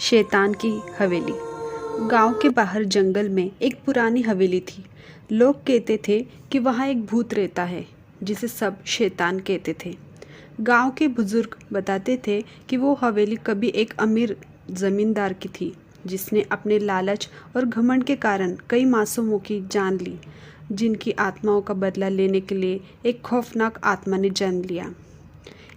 शैतान की हवेली। गांव के बाहर जंगल में एक पुरानी हवेली थी। लोग कहते थे कि वहाँ एक भूत रहता है जिसे सब शैतान कहते थे। गांव के बुजुर्ग बताते थे कि वो हवेली कभी एक अमीर जमींदार की थी जिसने अपने लालच और घमंड के कारण कई मासूमों की जान ली, जिनकी आत्माओं का बदला लेने के लिए एक खौफनाक आत्मा ने जन्म लिया।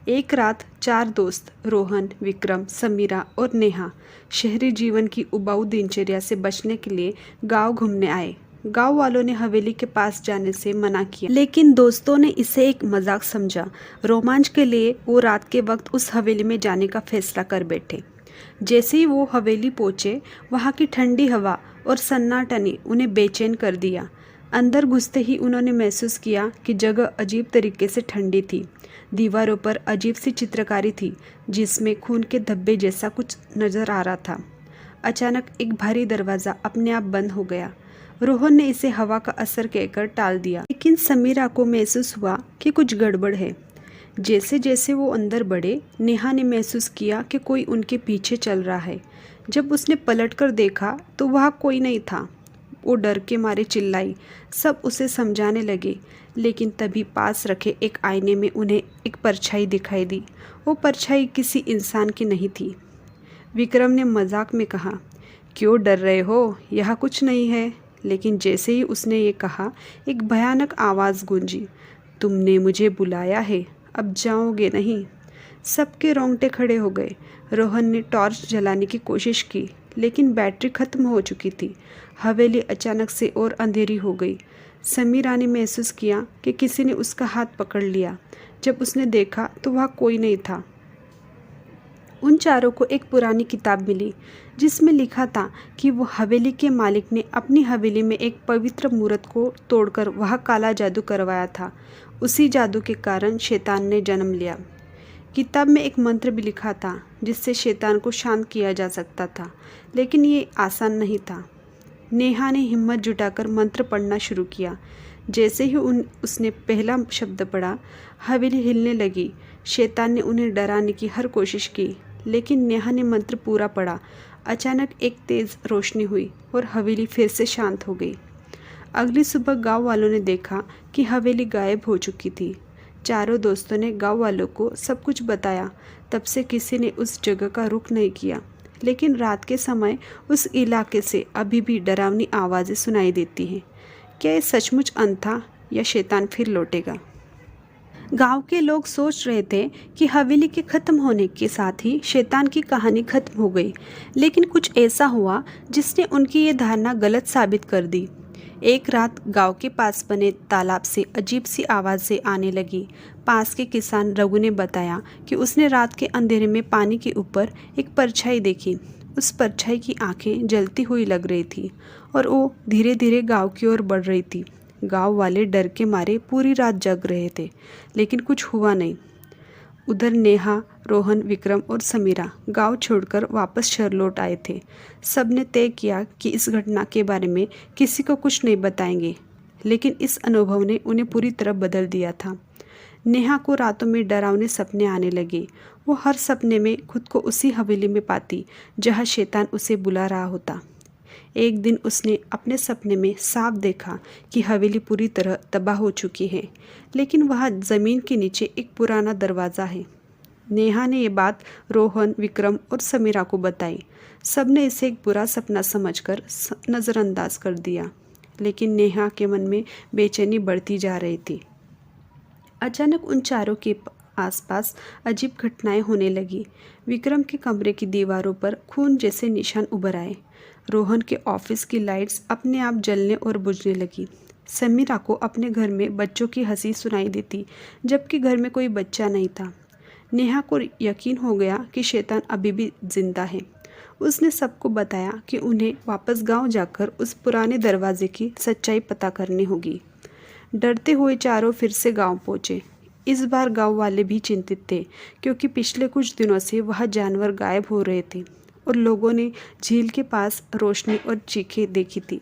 एक रात 4 दोस्त रोहन, विक्रम, समीरा और नेहा शहरी जीवन की उबाऊ दिनचर्या से बचने के लिए गांव घूमने आए। गांव वालों ने हवेली के पास जाने से मना किया, लेकिन दोस्तों ने इसे एक मजाक समझा। रोमांच के लिए वो रात के वक्त उस हवेली में जाने का फैसला कर बैठे। जैसे ही वो हवेली पहुंचे, वहाँ की ठंडी हवा और सन्नाटा ने उन्हें बेचैन कर दिया। अंदर घुसते ही उन्होंने महसूस किया कि जगह अजीब तरीके से ठंडी थी। दीवारों पर अजीब सी चित्रकारी थी जिसमें खून के धब्बे जैसा कुछ नजर आ रहा था। अचानक एक भारी दरवाज़ा अपने आप बंद हो गया। रोहन ने इसे हवा का असर कहकर टाल दिया, लेकिन समीरा को महसूस हुआ कि कुछ गड़बड़ है। जैसे जैसे वो अंदर बढ़े, नेहा ने महसूस किया कि कोई उनके पीछे चल रहा है। जब उसने पलटकर देखा तो वहाँ कोई नहीं था। वो डर के मारे चिल्लाई। सब उसे समझाने लगे, लेकिन तभी पास रखे एक आईने में उन्हें एक परछाई दिखाई दी। वो परछाई किसी इंसान की नहीं थी। विक्रम ने मजाक में कहा, क्यों डर रहे हो, यहाँ कुछ नहीं है। लेकिन जैसे ही उसने ये कहा, एक भयानक आवाज़ गूंजी, तुमने मुझे बुलाया है, अब जाओगे नहीं। सबके रोंगटे खड़े हो गए। रोहन ने टॉर्च जलाने की कोशिश की, लेकिन बैटरी खत्म हो चुकी थी। हवेली अचानक से और अंधेरी हो गई। समीरा ने महसूस किया कि किसी ने उसका हाथ पकड़ लिया। जब उसने देखा तो वहाँ कोई नहीं था। उन चारों को एक पुरानी किताब मिली जिसमें लिखा था कि वो हवेली के मालिक ने अपनी हवेली में एक पवित्र मूर्त को तोड़कर वहाँ काला जादू करवाया था। उसी जादू के कारण शैतान ने जन्म लिया। किताब में एक मंत्र भी लिखा था जिससे शैतान को शांत किया जा सकता था, लेकिन ये आसान नहीं था। नेहा ने हिम्मत जुटाकर मंत्र पढ़ना शुरू किया। जैसे ही उसने पहला शब्द पढ़ा, हवेली हिलने लगी। शैतान ने उन्हें डराने की हर कोशिश की, लेकिन नेहा ने मंत्र पूरा पढ़ा। अचानक एक तेज़ रोशनी हुई और हवेली फिर से शांत हो गई। अगली सुबह गांव वालों ने देखा कि हवेली गायब हो चुकी थी। चारों दोस्तों ने गांव वालों को सब कुछ बताया। तब से किसी ने उस जगह का रुख नहीं किया, लेकिन रात के समय उस इलाके से अभी भी डरावनी आवाज़ें सुनाई देती हैं। क्या ये सचमुच अंत था या शैतान फिर लौटेगा? गांव के लोग सोच रहे थे कि हवेली के ख़त्म होने के साथ ही शैतान की कहानी ख़त्म हो गई, लेकिन कुछ ऐसा हुआ जिसने उनकी ये धारणा गलत साबित कर दी। एक रात गांव के पास बने तालाब से अजीब सी आवाज़ें आने लगी। पास के किसान रघु ने बताया कि उसने रात के अंधेरे में पानी के ऊपर एक परछाई देखी। उस परछाई की आंखें जलती हुई लग रही थी और वो धीरे धीरे गांव की ओर बढ़ रही थी। गांव वाले डर के मारे पूरी रात जग रहे थे, लेकिन कुछ हुआ नहीं। उधर नेहा, रोहन, विक्रम और समीरा गांव छोड़कर वापस शहर लौट आए थे। सब ने तय किया कि इस घटना के बारे में किसी को कुछ नहीं बताएंगे, लेकिन इस अनुभव ने उन्हें पूरी तरह बदल दिया था। नेहा को रातों में डरावने सपने आने लगे। वो हर सपने में खुद को उसी हवेली में पाती जहाँ शैतान उसे बुला रहा होता। एक दिन उसने अपने सपने में साफ देखा कि हवेली पूरी तरह तबाह हो चुकी है, लेकिन वहाँ ज़मीन के नीचे एक पुराना दरवाज़ा है। नेहा ने ये बात रोहन, विक्रम और समीरा को बताई। सब ने इसे एक बुरा सपना समझकर नज़रअंदाज कर दिया, लेकिन नेहा के मन में बेचैनी बढ़ती जा रही थी। अचानक उन चारों के आसपास अजीब घटनाएं होने लगी। विक्रम के कमरे की दीवारों पर खून जैसे निशान उभर आए। रोहन के ऑफिस की लाइट्स अपने आप जलने और बुझने लगी। समीरा को अपने घर में बच्चों की हंसी सुनाई देती, जबकि घर में कोई बच्चा नहीं था। नेहा को यकीन हो गया कि शैतान अभी भी जिंदा है। उसने सबको बताया कि उन्हें वापस गांव जाकर उस पुराने दरवाजे की सच्चाई पता करनी होगी। डरते हुए चारों फिर से गांव पहुंचे। इस बार गांव वाले भी चिंतित थे, क्योंकि पिछले कुछ दिनों से वहाँ जानवर गायब हो रहे थे और लोगों ने झील के पास रोशनी और चीखें देखी थी।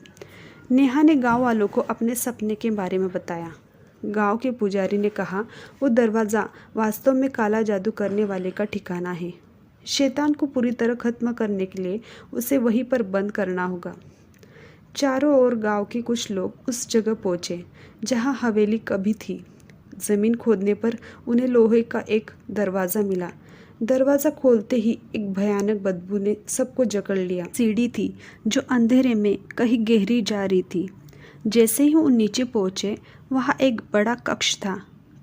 नेहा ने गांव वालों को अपने सपने के बारे में बताया। गांव के पुजारी ने कहा, वो दरवाज़ा वास्तव में काला जादू करने वाले का ठिकाना है। शैतान को पूरी तरह खत्म करने के लिए उसे वहीं पर बंद करना होगा। चारों ओर गांव के कुछ लोग उस जगह पहुंचे जहां हवेली कभी थी। ज़मीन खोदने पर उन्हें लोहे का एक दरवाज़ा मिला। दरवाज़ा खोलते ही एक भयानक बदबू ने सबको जकड़ लिया। सीढ़ी थी जो अंधेरे में कहीं गहरी जा रही थी। जैसे ही वो नीचे पहुंचे, वहाँ एक बड़ा कक्ष था।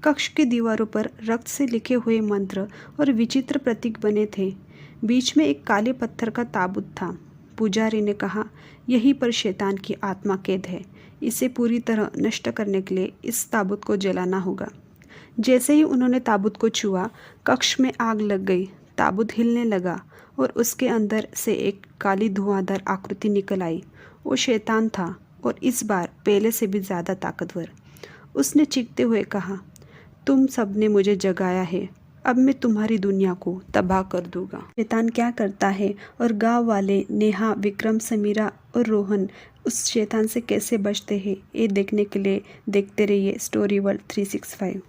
कक्ष की दीवारों पर रक्त से लिखे हुए मंत्र और विचित्र प्रतीक बने थे। बीच में एक काले पत्थर का ताबूत था। पुजारी ने कहा, यहीं पर शैतान की आत्मा कैद है। इसे पूरी तरह नष्ट करने के लिए इस ताबूत को जलाना होगा। जैसे ही उन्होंने ताबूत को छुआ, कक्ष में आग लग गई। ताबूत हिलने लगा और उसके अंदर से एक काली धुआंधार आकृति निकल आई। वो शैतान था और इस बार पहले से भी ज़्यादा ताकतवर। उसने चीखते हुए कहा, तुम सब ने मुझे जगाया है, अब मैं तुम्हारी दुनिया को तबाह कर दूंगा। शैतान क्या करता है और गांव वाले नेहा, विक्रम, समीरा और रोहन उस शैतान से कैसे बचते हैं, ये देखने के लिए देखते रहिए स्टोरी वर्ल्ड 365।